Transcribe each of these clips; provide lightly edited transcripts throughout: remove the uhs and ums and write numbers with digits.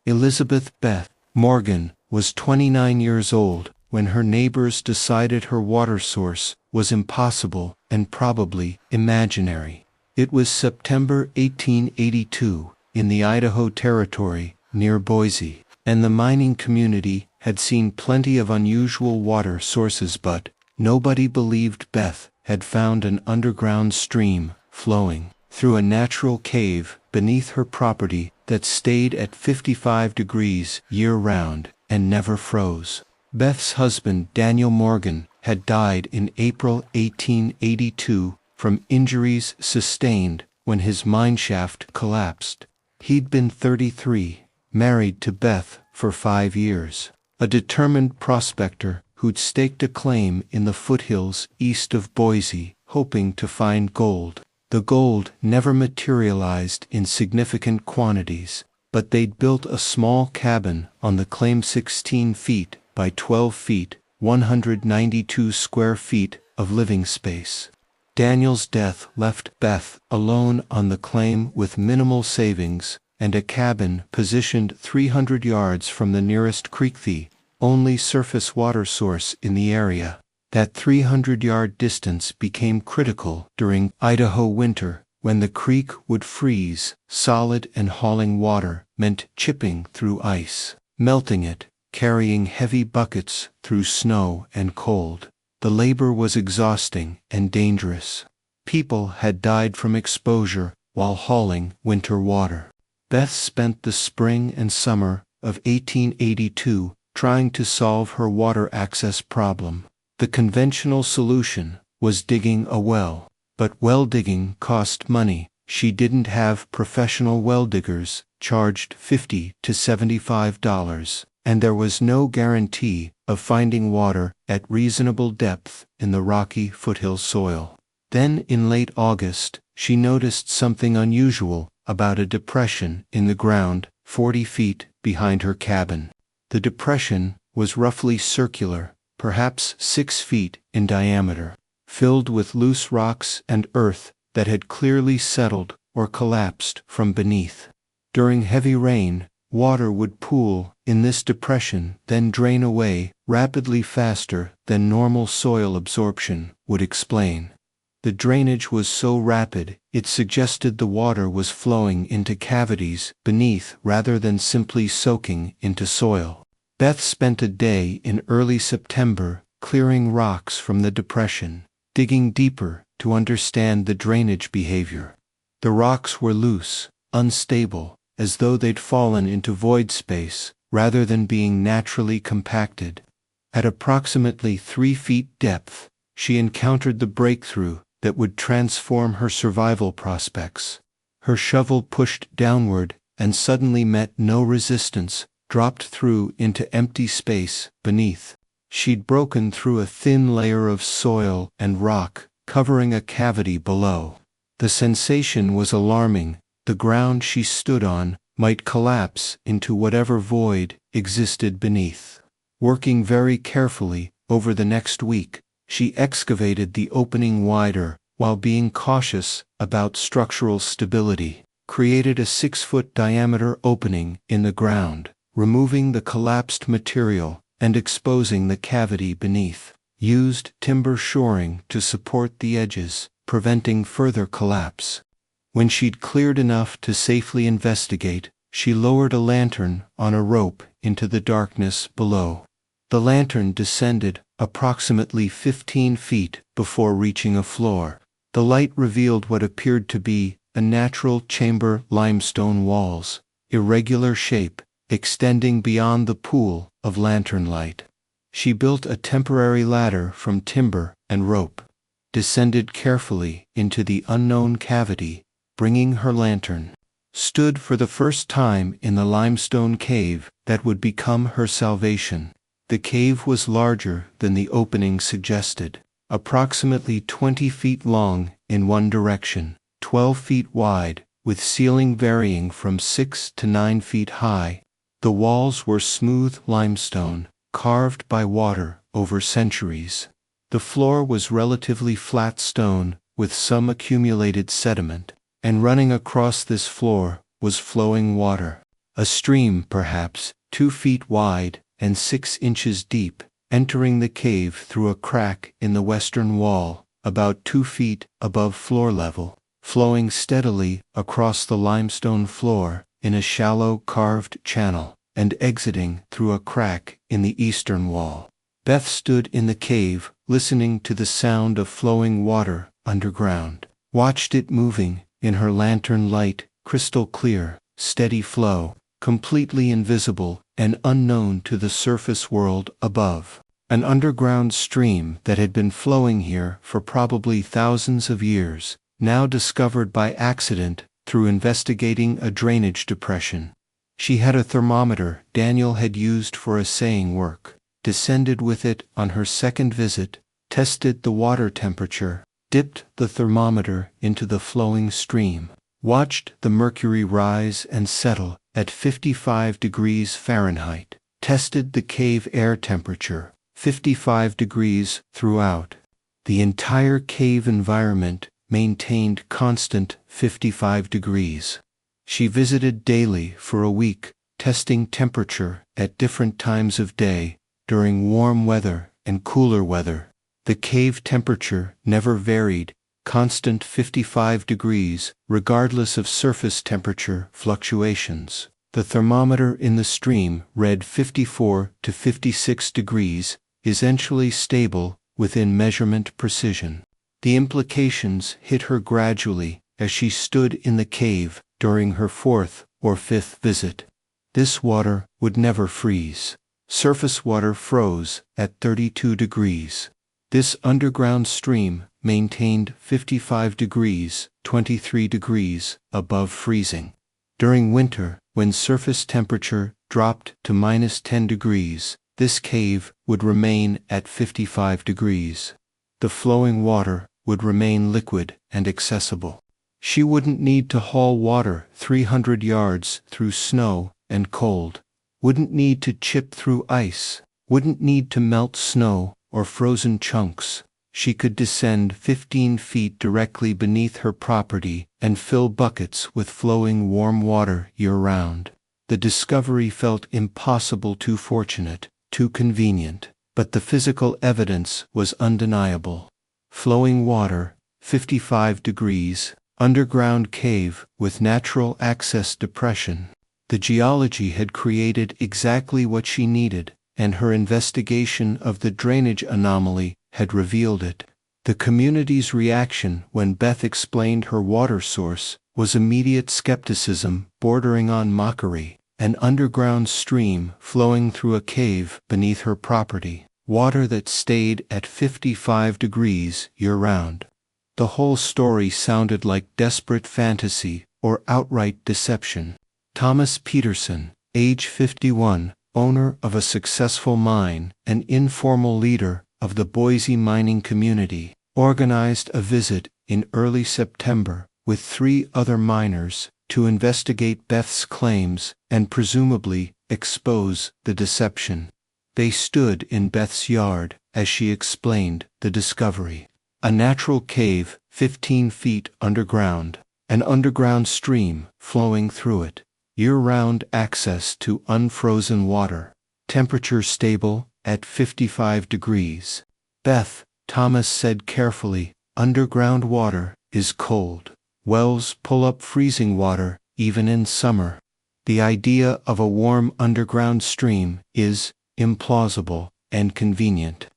Elizabeth Beth Morgan was 29 years old when her neighbors decided her water source was impossible and probably imaginary. It was September 1882 in the Idaho Territory near Boise, and the mining community had seen plenty of unusual water sources, but nobody believed Beth had found an underground stream flowing through a natural cave beneath her property that stayed at 55 degrees year-round and never froze. Beth's husband, Daniel Morgan, had died in April 1882 from injuries sustained when his mineshaft collapsed. He'd been 33, married to Beth for 5 years, a determined prospector who'd staked a claim in the foothills east of Boise, hoping to find gold. The gold never materialized in significant quantities, but they'd built a small cabin on the claim, 16 feet by 12 feet, 192 square feet of living space. Daniel's death left Beth alone on the claim with minimal savings and a cabin positioned 300 yards from the nearest creek, the only surface water source in the area. That 300-yard distance became critical during Idaho winter, when the creek would freeze solid and hauling water meant chipping through ice, melting it, carrying heavy buckets through snow and cold. The labor was exhausting and dangerous. People had died from exposure while hauling winter water. Beth spent the spring and summer of 1882 trying to solve her water access problem. The conventional solution was digging a well, but well digging cost money. She didn't have professional well diggers, charged $50 to $75, and there was no guarantee of finding water at reasonable depth in the rocky foothill soil. Then in late August, she noticed something unusual about a depression in the ground 40 feet behind her cabin. The depression was roughly circular, perhaps 6 feet in diameter, filled with loose rocks and earth that had clearly settled or collapsed from beneath. During heavy rain, water would pool in this depression, then drain away rapidly, faster than normal soil absorption would explain. The drainage was so rapid, it suggested the water was flowing into cavities beneath rather than simply soaking into soil. Beth spent a day in early September clearing rocks from the depression, digging deeper to understand the drainage behavior. The rocks were loose, unstable, as though they'd fallen into void space rather than being naturally compacted. At approximately 3 feet depth, she encountered the breakthrough that would transform her survival prospects. Her shovel pushed downward and suddenly met no resistance, dropped through into empty space beneath. She'd broken through a thin layer of soil and rock, covering a cavity below. The sensation was alarming. The ground she stood on might collapse into whatever void existed beneath. Working very carefully over the next week, she excavated the opening wider while being cautious about structural stability, created a 6-foot diameter opening in the ground, removing the collapsed material and exposing the cavity beneath, used timber shoring to support the edges, preventing further collapse. When she'd cleared enough to safely investigate, she lowered a lantern on a rope into the darkness below. The lantern descended approximately 15 feet before reaching a floor. The light revealed what appeared to be a natural chamber, limestone walls, irregular shape, extending beyond the pool of lantern light. She built a temporary ladder from timber and rope, descended carefully into the unknown cavity, bringing her lantern, stood for the first time in the limestone cave that would become her salvation. The cave was larger than the opening suggested, approximately 20 feet long in one direction, 12 feet wide, with ceiling varying from 6 to 9 feet high. The walls were smooth limestone, carved by water over centuries. The floor was relatively flat stone, with some accumulated sediment, and running across this floor was flowing water. A stream, perhaps, 2 feet wide and 6 inches deep, entering the cave through a crack in the western wall, about 2 feet above floor level, flowing steadily across the limestone floor in a shallow carved channel, and exiting through a crack in the eastern wall. Beth stood in the cave, listening to the sound of flowing water underground, watched it moving in her lantern light, crystal clear, steady flow, completely invisible and unknown to the surface world above. An underground stream that had been flowing here for probably thousands of years, now discovered by accident through investigating a drainage depression. She had a thermometer Daniel had used for assaying work, descended with it on her second visit, tested the water temperature, dipped the thermometer into the flowing stream, watched the mercury rise and settle at 55 degrees Fahrenheit, tested the cave air temperature, 55 degrees throughout. The entire cave environment maintained constant 55 degrees. She visited daily for a week, testing temperature at different times of day, during warm weather and cooler weather. The cave temperature never varied, constant 55 degrees, regardless of surface temperature fluctuations. The thermometer in the stream read 54 to 56 degrees, essentially stable within measurement precision. The implications hit her gradually as she stood in the cave during her 4th or 5th visit. This water would never freeze. Surface water froze at 32 degrees. This underground stream maintained 55 degrees, 23 degrees above freezing. During winter, when surface temperature dropped to -10 degrees, this cave would remain at 55 degrees. The flowing water would remain liquid and accessible. She wouldn't need to haul water 300 yards through snow and cold, wouldn't need to chip through ice, wouldn't need to melt snow or frozen chunks. She could descend 15 feet directly beneath her property and fill buckets with flowing warm water year-round. The discovery felt impossible, too fortunate, too convenient, but the physical evidence was undeniable. Flowing water, 55 degrees, underground cave with natural access depression. The geology had created exactly what she needed, and her investigation of the drainage anomaly had revealed it. The community's reaction when Beth explained her water source was immediate skepticism bordering on mockery. An underground stream flowing through a cave beneath her property, water that stayed at 55 degrees year-round. The whole story sounded like desperate fantasy or outright deception. Thomas Peterson, age 51, owner of a successful mine and informal leader of the Boise mining community, organized a visit in early September with 3 other miners to investigate Beth's claims and presumably expose the deception. They stood in Beth's yard as she explained the discovery. A natural cave 15 feet underground, an underground stream flowing through it, year-round access to unfrozen water, temperature stable at 55 degrees. Beth, Thomas said carefully, underground water is cold. Wells pull up freezing water even in summer. The idea of a warm underground stream is implausible and convenient.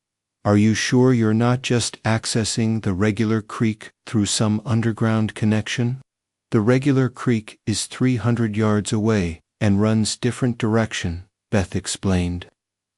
Are you sure you're not just accessing the regular creek through some underground connection? The regular creek is 300 yards away and runs different direction, Beth explained.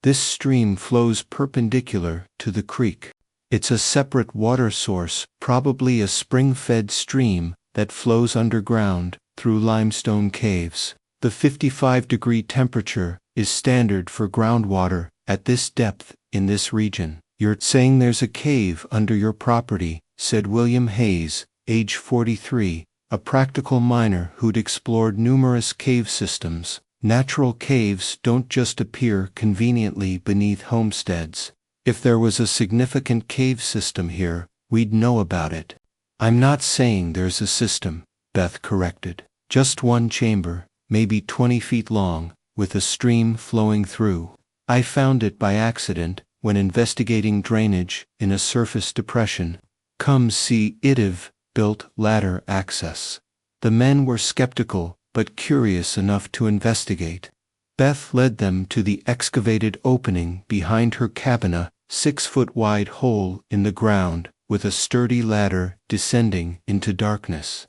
This stream flows perpendicular to the creek. It's a separate water source, probably a spring-fed stream that flows underground through limestone caves. The 55-degree temperature is standard for groundwater at this depth in this region. You're saying there's a cave under your property, said William Hayes, age 43, a practical miner who'd explored numerous cave systems. Natural caves don't just appear conveniently beneath homesteads. If there was a significant cave system here, we'd know about it. I'm not saying there's a system, Beth corrected. Just one chamber, maybe 20 feet long, with a stream flowing through. I found it by accident when investigating drainage in a surface depression. Come see ITIV, built ladder access. The men were skeptical, but curious enough to investigate. Beth led them to the excavated opening behind her cabin, a 6-foot-wide hole in the ground, with a sturdy ladder descending into darkness.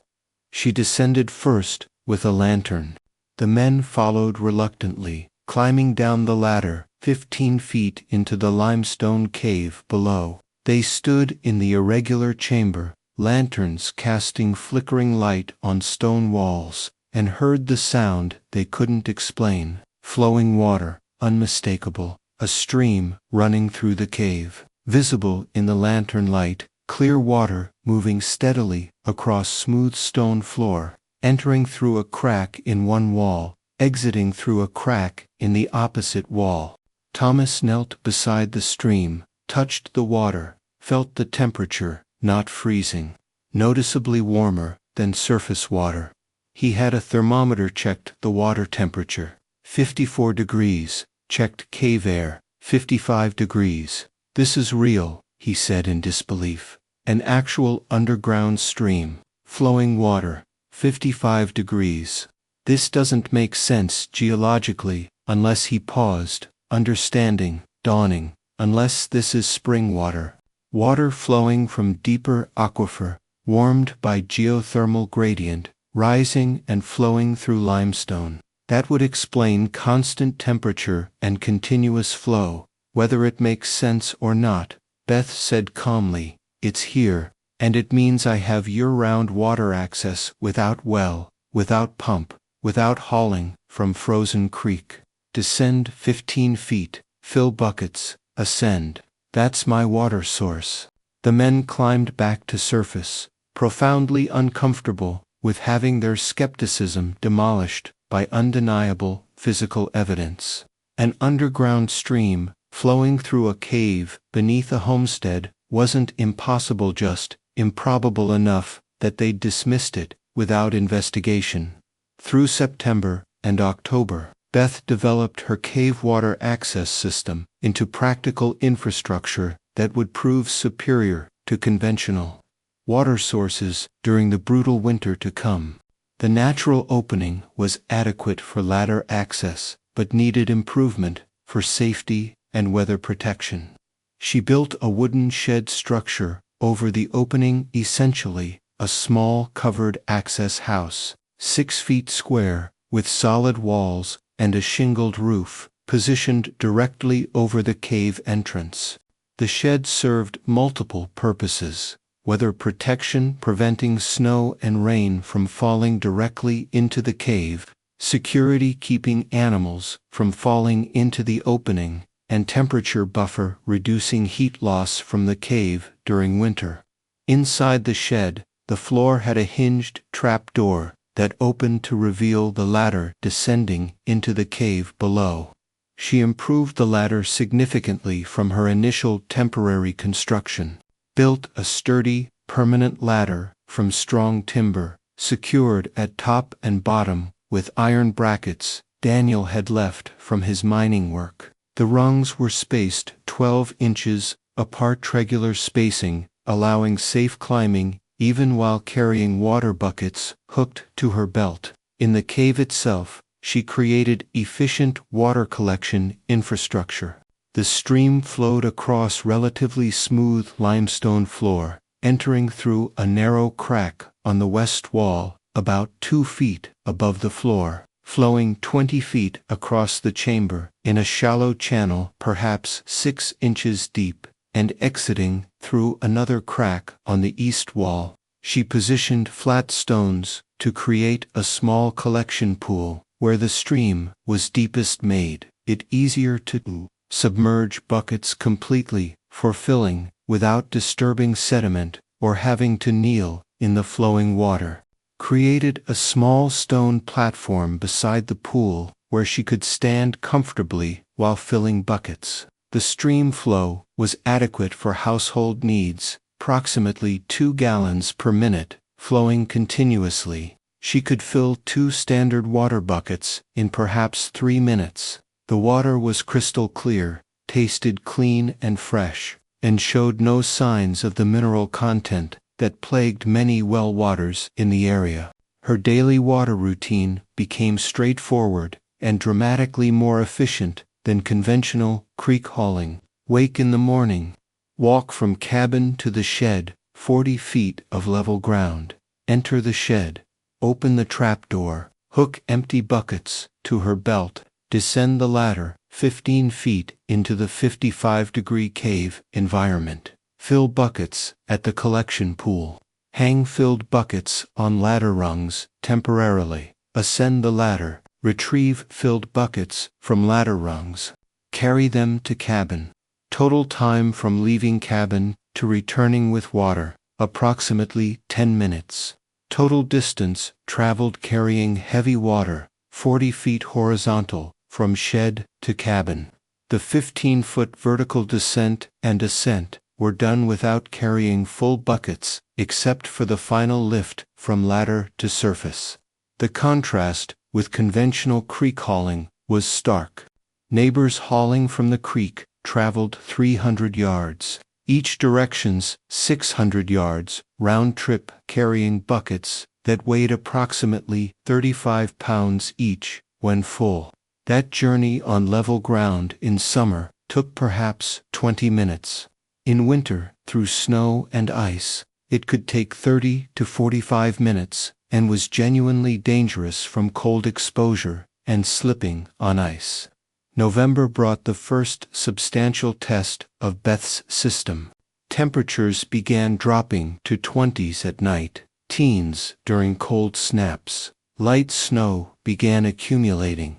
She descended first with a lantern. The men followed reluctantly, climbing down the ladder 15 feet into the limestone cave below. They stood in the irregular chamber, lanterns casting flickering light on stone walls, and heard the sound they couldn't explain. Flowing water, unmistakable, a stream running through the cave. Visible in the lantern light, clear water moving steadily across smooth stone floor, entering through a crack in one wall, exiting through a crack in the opposite wall. Thomas knelt beside the stream, touched the water, felt the temperature, not freezing, noticeably warmer than surface water. He had a thermometer, checked the water temperature. 54 degrees, checked cave air, 55 degrees. This is real, he said in disbelief. An actual underground stream, flowing water, 55 degrees. This doesn't make sense geologically, unless he paused, understanding, dawning, unless this is spring water. Water flowing from deeper aquifer, warmed by geothermal gradient, rising and flowing through limestone. That would explain constant temperature and continuous flow, whether it makes sense or not. Beth said calmly, "It's here, and it means I have year-round water access without well, without pump, without hauling from frozen creek. Descend 15 feet, fill buckets, ascend. That's my water source." The men climbed back to surface, profoundly uncomfortable with having their skepticism demolished by undeniable physical evidence. An underground stream, flowing through a cave beneath a homestead, wasn't impossible, just improbable enough that they dismissed it without investigation. Through September and October, Beth developed her cave water access system into practical infrastructure that would prove superior to conventional water sources during the brutal winter to come. The natural opening was adequate for ladder access, but needed improvement for safety and weather protection. She built a wooden shed structure over the opening, essentially a small covered access house, 6 feet square, with solid walls and a shingled roof, positioned directly over the cave entrance. The shed served multiple purposes: weather protection, preventing snow and rain from falling directly into the cave; security, keeping animals from falling into the opening; and temperature buffer, reducing heat loss from the cave during winter. Inside the shed, the floor had a hinged trap door that opened to reveal the ladder descending into the cave below. She improved the ladder significantly from her initial temporary construction. Built a sturdy, permanent ladder from strong timber, secured at top and bottom with iron brackets Daniel had left from his mining work. The rungs were spaced 12 inches apart, regular spacing, allowing safe climbing even while carrying water buckets hooked to her belt. In the cave itself, she created efficient water collection infrastructure. The stream flowed across relatively smooth limestone floor, entering through a narrow crack on the west wall, about 2 feet above the floor, flowing 20 feet across the chamber in a shallow channel perhaps 6 inches deep, and exiting through another crack on the east wall. She positioned flat stones to create a small collection pool where the stream was deepest, made it easier to submerge buckets completely for filling without disturbing sediment or having to kneel in the flowing water. Created a small stone platform beside the pool where she could stand comfortably while filling buckets. The stream flow was adequate for household needs, approximately 2 gallons per minute, flowing continuously. She could fill 2 standard water buckets in perhaps 3 minutes. The water was crystal clear, tasted clean and fresh, and showed no signs of the mineral content that plagued many well waters in the area. Her daily water routine became straightforward and dramatically more efficient than conventional creek hauling. Wake in the morning. Walk from cabin to the shed, 40 feet of level ground. Enter the shed. Open the trapdoor. Hook empty buckets to her belt. Descend the ladder, 15 feet into the 55-degree cave environment. Fill buckets at the collection pool. Hang filled buckets on ladder rungs temporarily. Ascend the ladder. Retrieve filled buckets from ladder rungs. Carry them to cabin. Total time from leaving cabin to returning with water, approximately 10 minutes. Total distance traveled carrying heavy water, 40 feet horizontal, from shed to cabin. The 15-foot vertical descent and ascent were done without carrying full buckets, except for the final lift from ladder to surface. The contrast with conventional creek hauling was stark. Neighbors hauling from the creek traveled 300 yards, each direction's 600 yards, round trip, carrying buckets that weighed approximately 35 pounds each when full. That journey on level ground in summer took perhaps 20 minutes. In winter, through snow and ice, it could take 30 to 45 minutes and was genuinely dangerous from cold exposure and slipping on ice. November brought the first substantial test of Beth's system. Temperatures began dropping to 20s at night, teens during cold snaps. Light snow began accumulating.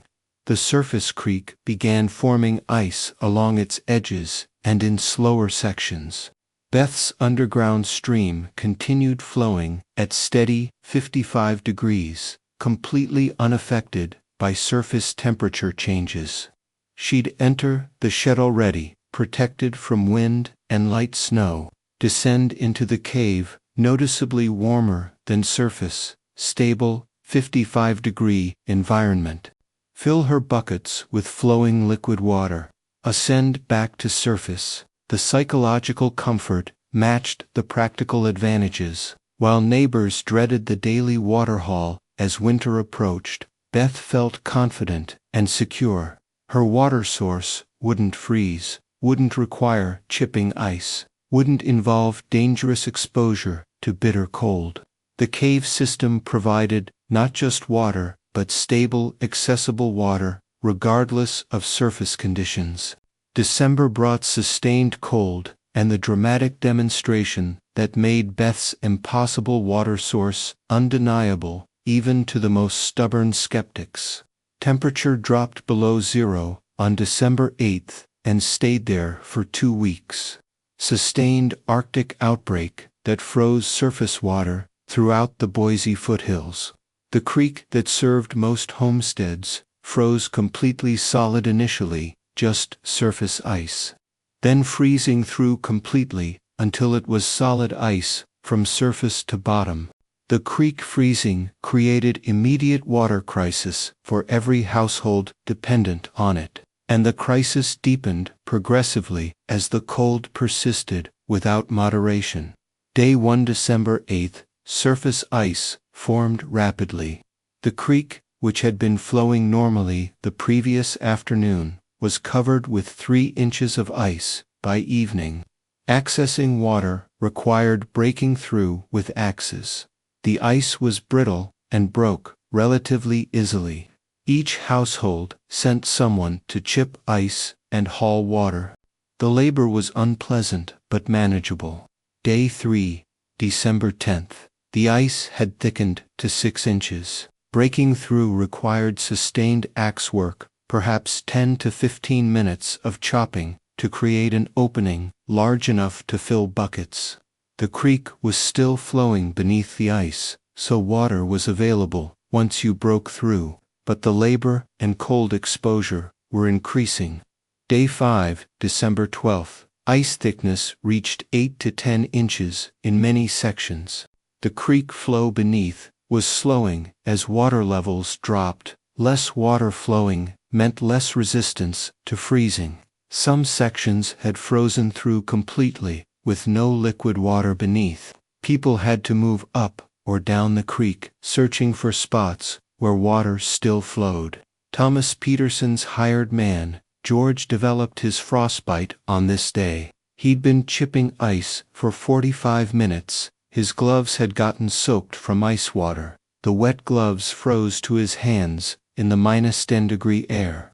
The surface creek began forming ice along its edges and in slower sections. Beth's underground stream continued flowing at steady 55 degrees, completely unaffected by surface temperature changes. She'd enter the shed already, protected from wind and light snow, descend into the cave, noticeably warmer than surface, stable, 55-degree environment. Fill her buckets with flowing liquid water. Ascend back to surface. The psychological comfort matched the practical advantages. While neighbors dreaded the daily water haul as winter approached, Beth felt confident and secure. Her water source wouldn't freeze, wouldn't require chipping ice, wouldn't involve dangerous exposure to bitter cold. The cave system provided not just water, but stable, accessible water, regardless of surface conditions. December brought sustained cold and the dramatic demonstration that made Beth's impossible water source undeniable, even to the most stubborn skeptics. Temperature dropped below zero on December 8th and stayed there for 2 weeks. Sustained Arctic outbreak that froze surface water throughout the Boise foothills. The creek that served most homesteads froze completely solid initially, just surface ice. Then freezing through completely until it was solid ice from surface to bottom. The creek freezing created immediate water crisis for every household dependent on it, and the crisis deepened progressively as the cold persisted without moderation. Day 1, December 8th, surface ice formed rapidly. The creek, which had been flowing normally the previous afternoon, was covered with 3 inches of ice by evening. Accessing water required breaking through with axes. The ice was brittle and broke relatively easily. Each household sent someone to chip ice and haul water. The labor was unpleasant but manageable. Day 3, December 10th. The ice had thickened to 6 inches. Breaking through required sustained axe work, perhaps 10 to 15 minutes of chopping to create an opening large enough to fill buckets. The creek was still flowing beneath the ice, so water was available once you broke through, but the labor and cold exposure were increasing. Day 5, December 12th. Ice thickness reached 8 to 10 inches in many sections. The creek flow beneath was slowing as water levels dropped. Less water flowing meant less resistance to freezing. Some sections had frozen through completely, with no liquid water beneath. People had to move up or down the creek, searching for spots where water still flowed. Thomas Peterson's hired man, George, developed his frostbite on this day. He'd been chipping ice for 45 minutes. His gloves had gotten soaked from ice water. The wet gloves froze to his hands in the -10-degree air.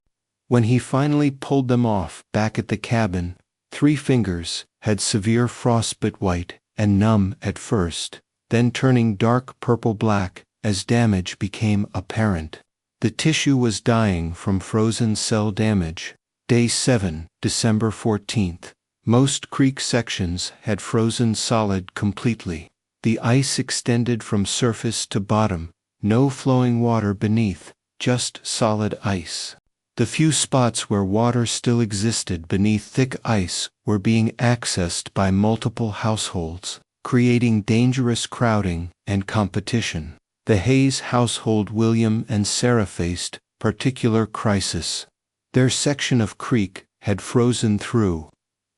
When he finally pulled them off back at the cabin, 3 fingers had severe frostbite, white and numb at first, then turning dark purple-black as damage became apparent. The tissue was dying from frozen cell damage. Day 7, December 14th. Most creek sections had frozen solid completely. The ice extended from surface to bottom, no flowing water beneath, just solid ice. The few spots where water still existed beneath thick ice were being accessed by multiple households, creating dangerous crowding and competition. The Hayes household, William and Sarah, faced particular crisis. Their section of creek had frozen through.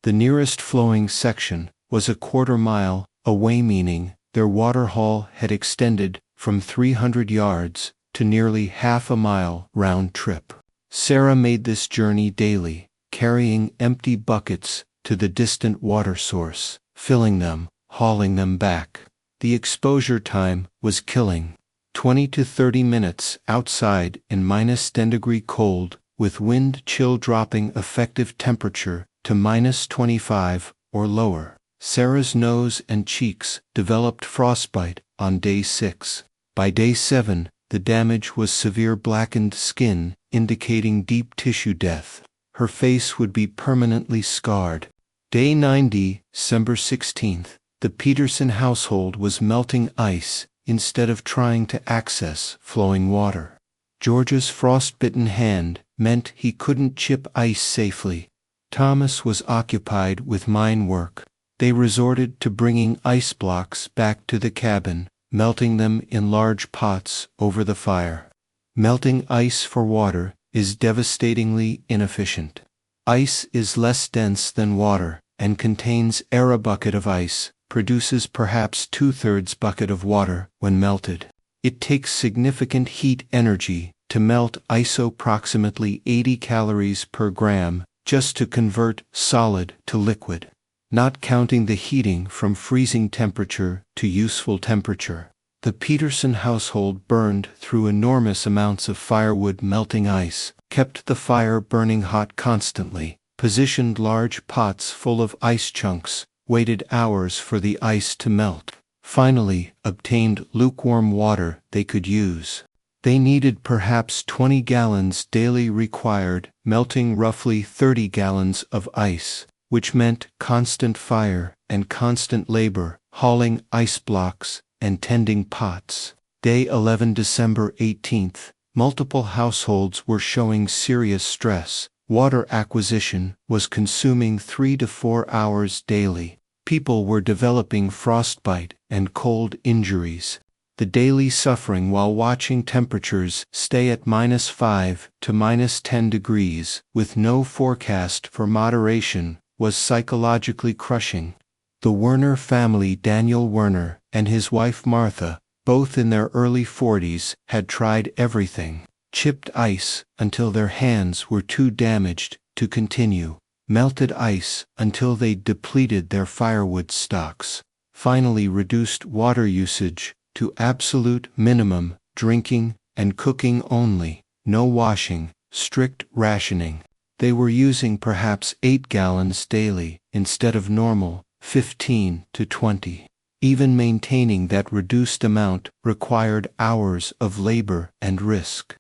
The nearest flowing section was a quarter-mile away, meaning their water haul had extended from 300 yards to nearly half a mile round trip. Sarah made this journey daily, carrying empty buckets to the distant water source, filling them, hauling them back. The exposure time was killing. 20 to 30 minutes outside in -10-degree cold, with wind chill dropping effective temperature to -25 or lower. Sarah's nose and cheeks developed frostbite on day 6. By day 7, the damage was severe, blackened skin, indicating deep tissue death. Her face would be permanently scarred. Day 90, December 16th, the Peterson household was melting ice instead of trying to access flowing water. George's frostbitten hand meant he couldn't chip ice safely. Thomas was occupied with mine work. They resorted to bringing ice blocks back to the cabin, melting them in large pots over the fire. Melting ice for water is devastatingly inefficient. Ice is less dense than water and contains air. A bucket of ice produces perhaps 2/3 bucket of water when melted. It takes significant heat energy to melt ice, approximately 80 calories per gram, just to convert solid to liquid, not counting the heating from freezing temperature to useful temperature. The Peterson household burned through enormous amounts of firewood melting ice, kept the fire burning hot constantly, positioned large pots full of ice chunks, waited hours for the ice to melt, finally obtained lukewarm water they could use. They needed perhaps 20 gallons daily required, melting roughly 30 gallons of ice, which meant constant fire and constant labor, hauling ice blocks and tending pots. Day 11, December 18th, multiple households were showing serious stress. Water acquisition was consuming 3 to 4 hours daily. People were developing frostbite and cold injuries. The daily suffering while watching temperatures stay at -5 to -10 degrees, with no forecast for moderation, was psychologically crushing. The Werner family, Daniel Werner and his wife Martha, both in their early 40s, had tried everything. Chipped ice until their hands were too damaged to continue. Melted ice until they depleted their firewood stocks. Finally reduced water usage to absolute minimum, drinking and cooking only, no washing, strict rationing. They were using perhaps 8 gallons daily instead of normal 15 to 20. Even maintaining that reduced amount required hours of labor and risk.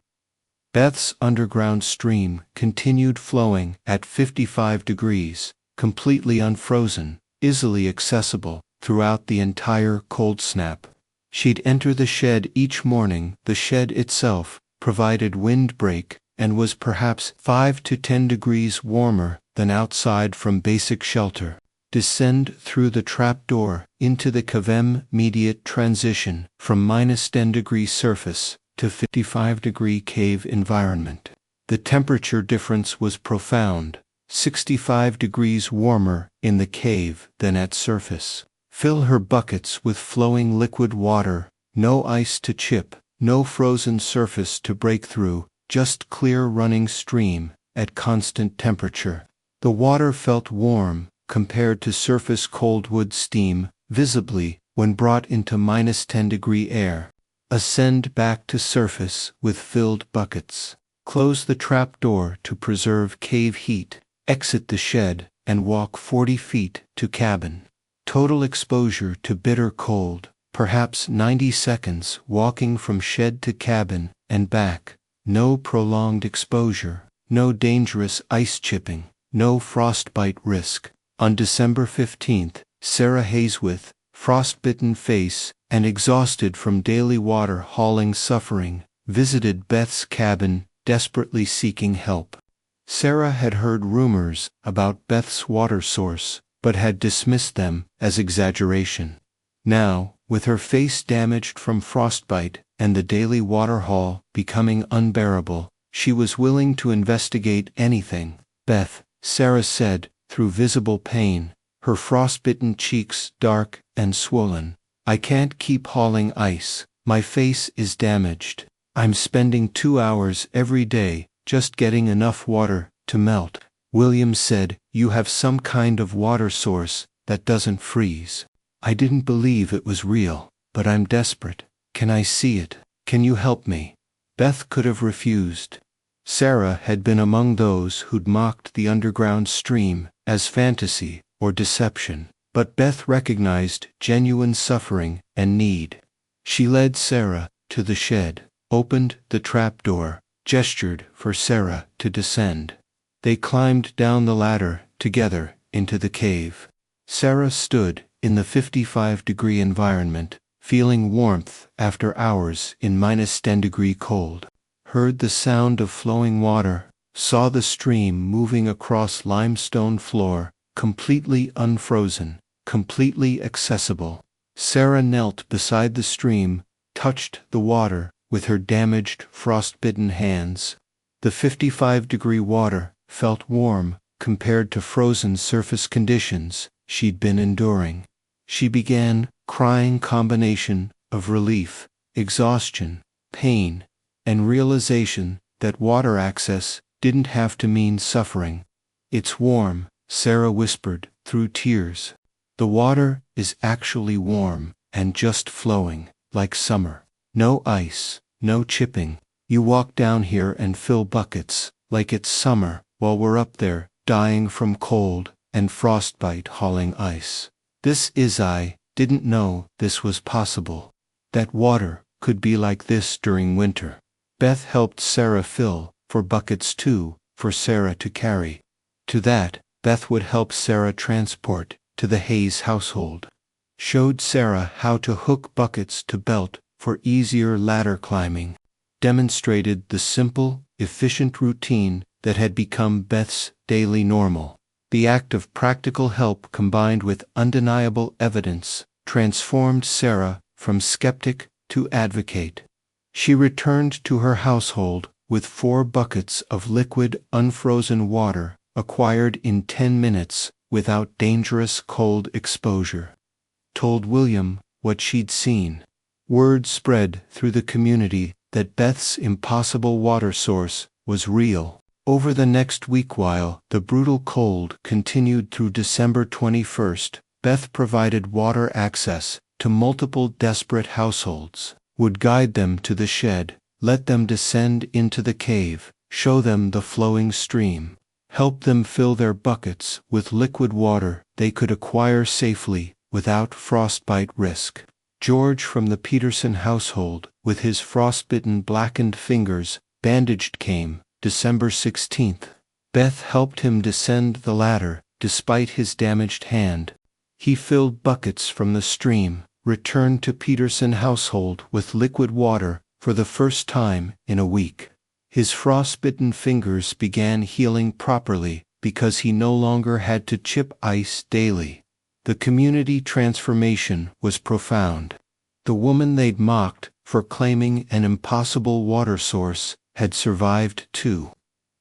Beth's underground stream continued flowing at 55 degrees, completely unfrozen, easily accessible throughout the entire cold snap. She'd enter the shed each morning. The shed itself provided windbreak and was perhaps 5 to 10 degrees warmer than outside from basic shelter. Descend through the trapdoor into the cavern. Immediate transition from -10° surface to 55° cave environment. The temperature difference was profound, 65 degrees warmer in the cave than at surface. Fill her buckets with flowing liquid water, no ice to chip, no frozen surface to break through, just clear running stream at constant temperature. The water felt warm compared to surface cold wood steam, visibly, when brought into -10° air. Ascend back to surface with filled buckets. Close the trapdoor to preserve cave heat. Exit the shed and walk 40 feet to cabin. Total exposure to bitter cold, perhaps 90 seconds walking from shed to cabin and back. No prolonged exposure, no dangerous ice chipping, no frostbite risk. On December 15th, Sarah Haysworth, frostbitten face and exhausted from daily water hauling suffering, visited Beth's cabin, desperately seeking help. Sarah had heard rumors about Beth's water source, but had dismissed them as exaggeration. Now, with her face damaged from frostbite and the daily water haul becoming unbearable, she was willing to investigate anything. Beth, Sarah said, through visible pain, her frostbitten cheeks dark and swollen. I can't keep hauling ice. My face is damaged. I'm spending 2 hours every day just getting enough water to melt. William said, you have some kind of water source that doesn't freeze. I didn't believe it was real, but I'm desperate. Can I see it? Can you help me? Beth could have refused. Sarah had been among those who'd mocked the underground stream as fantasy or deception, but Beth recognized genuine suffering and need. She led Sarah to the shed, opened the trapdoor, gestured for Sarah to descend. They climbed down the ladder together into the cave. Sarah stood in the 55-degree environment, feeling warmth after hours in -10° cold. Heard the sound of flowing water, saw the stream moving across limestone floor, completely unfrozen, completely accessible. Sarah knelt beside the stream, touched the water with her damaged, frostbitten hands. The 55-degree water felt warm compared to frozen surface conditions she'd been enduring. She began crying, combination of relief, exhaustion, pain, and realization that water access didn't have to mean suffering. It's warm, Sarah whispered through tears. The water is actually warm and just flowing, like summer. No ice, no chipping. You walk down here and fill buckets, like it's summer, while we're up there, dying from cold and frostbite hauling ice. I didn't know this was possible. That water could be like this during winter. Beth helped Sarah fill, for buckets too, for Sarah to carry. To that, Beth would help Sarah transport to the Hayes household. Showed Sarah how to hook buckets to belt for easier ladder climbing. Demonstrated the simple, efficient routine that had become Beth's daily normal. The act of practical help combined with undeniable evidence transformed Sarah from skeptic to advocate. She returned to her household with 4 buckets of liquid, unfrozen water acquired in 10 minutes without dangerous cold exposure. Told William what she'd seen. Word spread through the community that Beth's impossible water source was real. Over the next week, while the brutal cold continued through December 21st, Beth provided water access to multiple desperate households, would guide them to the shed, let them descend into the cave, show them the flowing stream, help them fill their buckets with liquid water they could acquire safely without frostbite risk. George from the Peterson household, with his frostbitten blackened fingers, bandaged, came December 16th. Beth helped him descend the ladder despite his damaged hand. He filled buckets from the stream, returned to Peterson household with liquid water for the first time in a week. His frostbitten fingers began healing properly because he no longer had to chip ice daily. The community transformation was profound. The woman they'd mocked for claiming an impossible water source had survived 2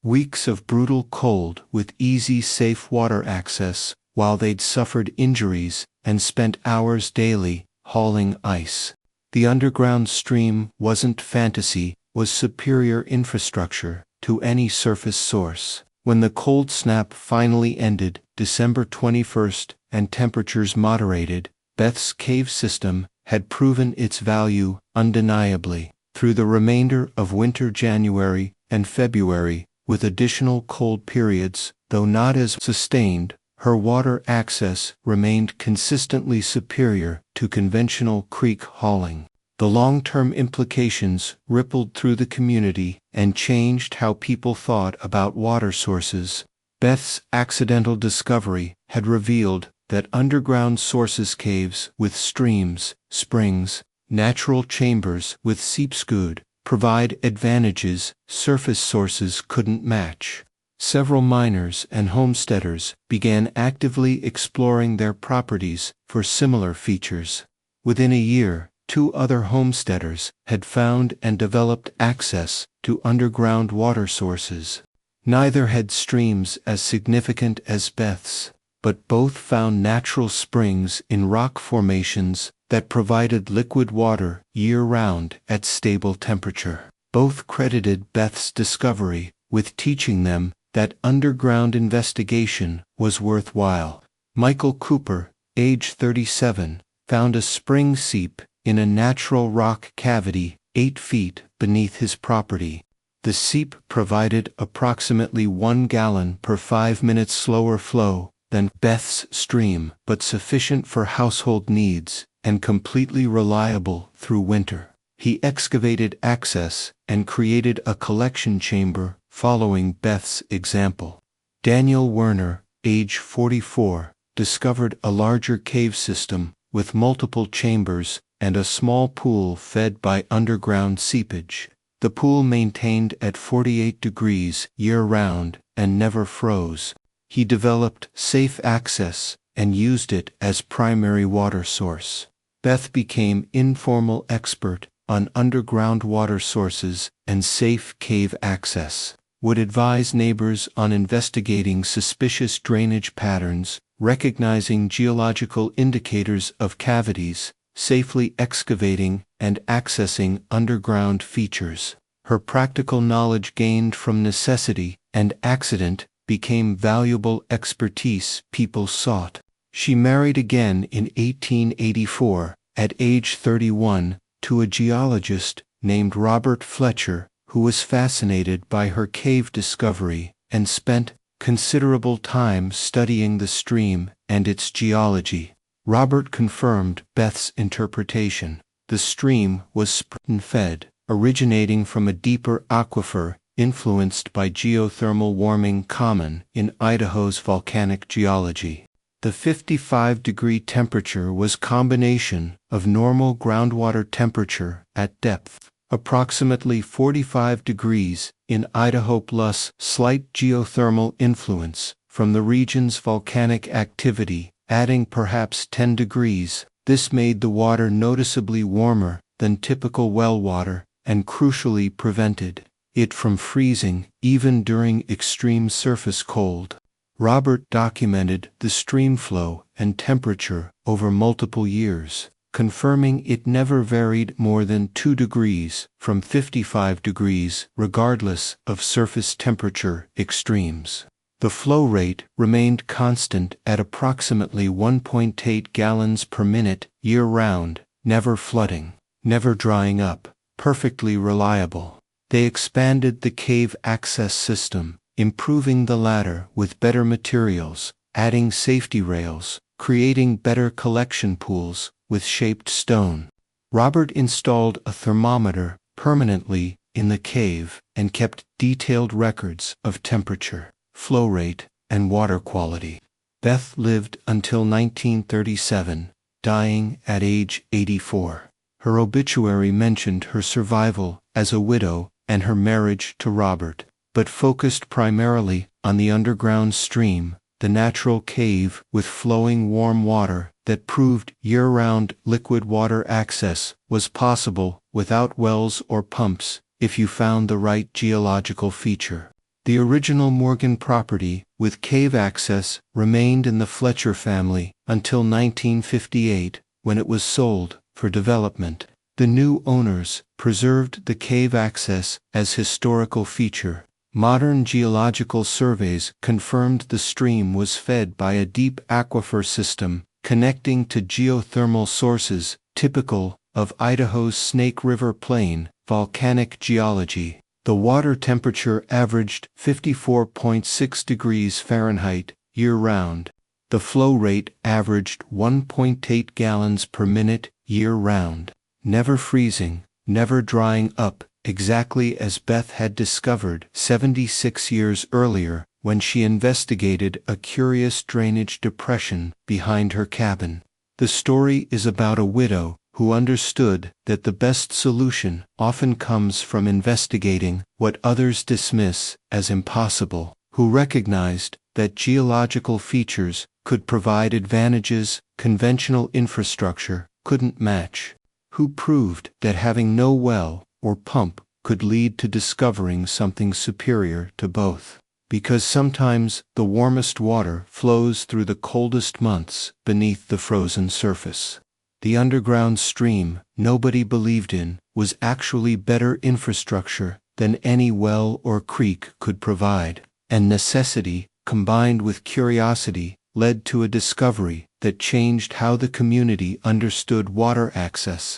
weeks of brutal cold with easy, safe water access, while they'd suffered injuries and spent hours daily hauling ice. The underground stream wasn't fantasy, was superior infrastructure to any surface source. When the cold snap finally ended, December 21st, and temperatures moderated, Beth's cave system had proven its value undeniably. Through the remainder of winter, January and February, with additional cold periods, though not as sustained, her water access remained consistently superior to conventional creek hauling. The long-term implications rippled through the community and changed how people thought about water sources. Beth's accidental discovery had revealed that underground sources, caves with streams, springs, natural chambers with seepscood, provide advantages surface sources couldn't match. Several miners and homesteaders began actively exploring their properties for similar features. Within a year, 2 other homesteaders had found and developed access to underground water sources. Neither had streams as significant as Beth's, but both found natural springs in rock formations that provided liquid water year-round at stable temperature. Both credited Beth's discovery with teaching them that underground investigation was worthwhile. Michael Cooper, age 37, found a spring seep in a natural rock cavity 8 feet beneath his property. The seep provided approximately 1 gallon per 5 minutes slower flow than Beth's stream, but sufficient for household needs and completely reliable through winter. He excavated access and created a collection chamber following Beth's example. Daniel Werner, age 44, discovered a larger cave system with multiple chambers and a small pool fed by underground seepage. The pool maintained at 48 degrees year-round and never froze. He developed safe access and used it as primary water source. Beth became informal expert on underground water sources and safe cave access, would advise neighbors on investigating suspicious drainage patterns, recognizing geological indicators of cavities, safely excavating and accessing underground features. Her practical knowledge gained from necessity and accident became valuable expertise people sought. She married again in 1884, at age 31, to a geologist named Robert Fletcher, who was fascinated by her cave discovery and spent considerable time studying the stream and its geology. Robert confirmed Beth's interpretation. The stream was spring-fed, originating from a deeper aquifer influenced by geothermal warming common in Idaho's volcanic geology. The 55-degree temperature was combination of normal groundwater temperature at depth, approximately 45 degrees in Idaho, plus slight geothermal influence from the region's volcanic activity, adding perhaps 10 degrees. This made the water noticeably warmer than typical well water and crucially prevented it from freezing even during extreme surface cold. Robert documented the stream flow and temperature over multiple years, confirming it never varied more than 2 degrees from 55 degrees regardless of surface temperature extremes. The flow rate remained constant at approximately 1.8 gallons per minute year-round, never flooding, never drying up, perfectly reliable. They expanded the cave access system, improving the latter with better materials, adding safety rails, creating better collection pools with shaped stone. Robert installed a thermometer permanently in the cave and kept detailed records of temperature, flow rate, and water quality. Beth lived until 1937, dying at age 84. Her obituary mentioned her survival as a widow and her marriage to Robert, but focused primarily on the underground stream, the natural cave with flowing warm water that proved year-round liquid water access was possible without wells or pumps if you found the right geological feature. The original Morgan property, with cave access, remained in the Fletcher family until 1958, when it was sold for development. The new owners preserved the cave access as historical feature. Modern geological surveys confirmed the stream was fed by a deep aquifer system connecting to geothermal sources typical of Idaho's Snake River Plain volcanic geology. The water temperature averaged 54.6 degrees Fahrenheit year-round. The flow rate averaged 1.8 gallons per minute year-round, never freezing, never drying up, exactly as Beth had discovered 76 years earlier when she investigated a curious drainage depression behind her cabin. The story is about a widow who understood that the best solution often comes from investigating what others dismiss as impossible, who recognized that geological features could provide advantages conventional infrastructure couldn't match, who proved that having no well or pump could lead to discovering something superior to both. Because sometimes the warmest water flows through the coldest months beneath the frozen surface. The underground stream nobody believed in was actually better infrastructure than any well or creek could provide, and necessity, combined with curiosity, led to a discovery that changed how the community understood water access.